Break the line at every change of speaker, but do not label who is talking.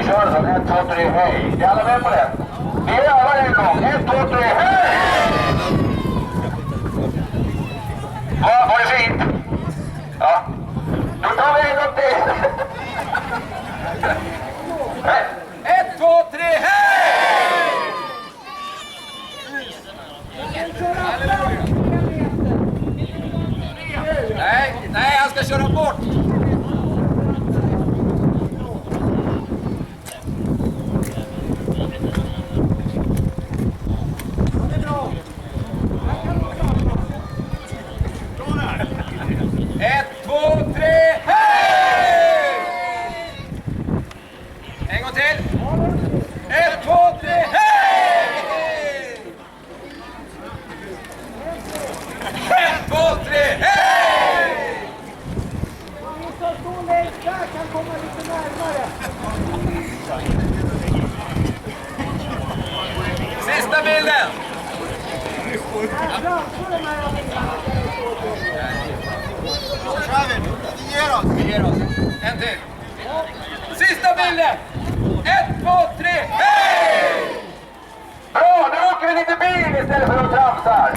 kör så. 1, 2, 3, hej. Är alla med på det? Vi övar en gång. 1, 2, 3, hej! Var det fint? Ja. Då tar vi en gång till.
1, 2, 3, hej! Nej, han ska köra bort. En gång till. 1, 2, 3, hej! 1, 2, 3, hej!
Ni som står längst där kan komma lite närmare.
Sista bilden.
Här framför de här
Vi ger oss. En till. Sista bilden. 1, 2, 3, hej!
Bra, nu åker vi lite bil istället för att tramsar.